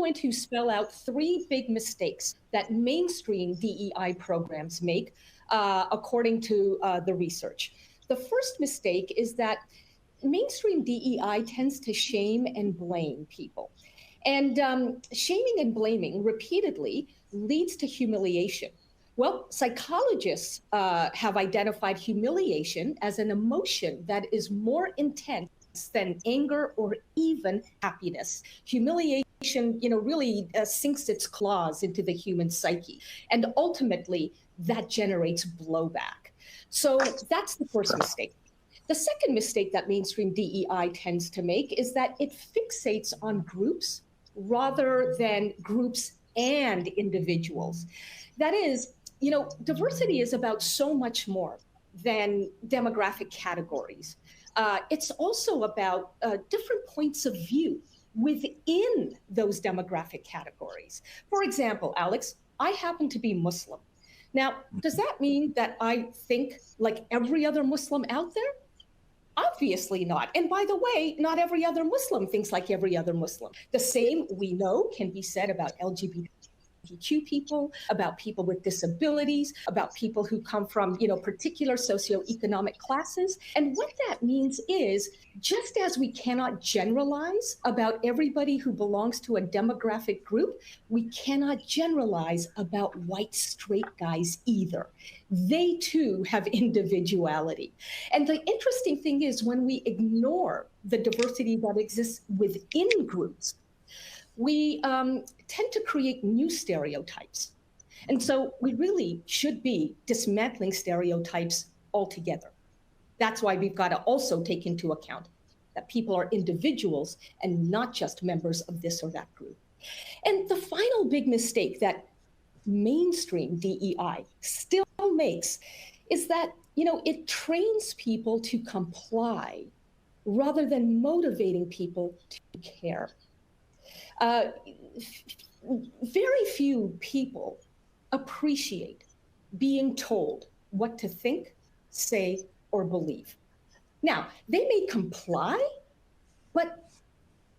going to spell out three big mistakes that mainstream DEI programs make, according to the research. The first mistake is that mainstream DEI tends to shame and blame people. And shaming and blaming repeatedly leads to humiliation. Well, psychologists have identified humiliation as an emotion that is more intense than anger or even happiness. Humiliation, really sinks its claws into the human psyche, and ultimately that generates blowback. So that's the first mistake. The second mistake that mainstream DEI tends to make is that it fixates on groups rather than groups and individuals. That is, diversity is about so much more than demographic categories. It's also about different points of view within those demographic categories. For example, Alex, I happen to be Muslim. Now, does that mean that I think like every other Muslim out there? Obviously not. And by the way, not every other Muslim thinks like every other Muslim. The same, we know, can be said about LGBTQ people, about people with disabilities, about people who come from, particular socioeconomic classes. And what that means is, just as we cannot generalize about everybody who belongs to a demographic group, we cannot generalize about white straight guys either. They too have individuality. And the interesting thing is, when we ignore the diversity that exists within groups, we tend to create new stereotypes. And so we really should be dismantling stereotypes altogether. That's why we've got to also take into account that people are individuals and not just members of this or that group. And the final big mistake that mainstream DEI still makes is that, it trains people to comply rather than motivating people to care. Very few people appreciate being told what to think, say, or believe. Now, they may comply, but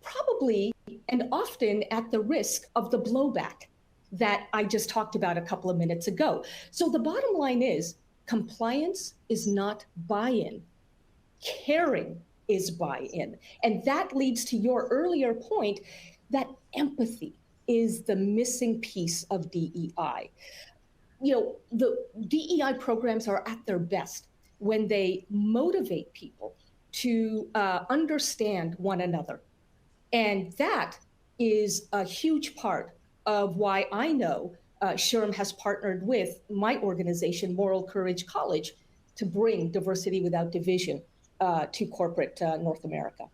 probably and often at the risk of the blowback that I just talked about a couple of minutes ago. So the bottom line is, compliance is not buy-in. Caring is buy-in. And that leads to your earlier point that empathy is the missing piece of DEI. The DEI programs are at their best when they motivate people to understand one another. And that is a huge part of why I know SHRM has partnered with my organization, Moral Courage College, to bring diversity without division to corporate North America.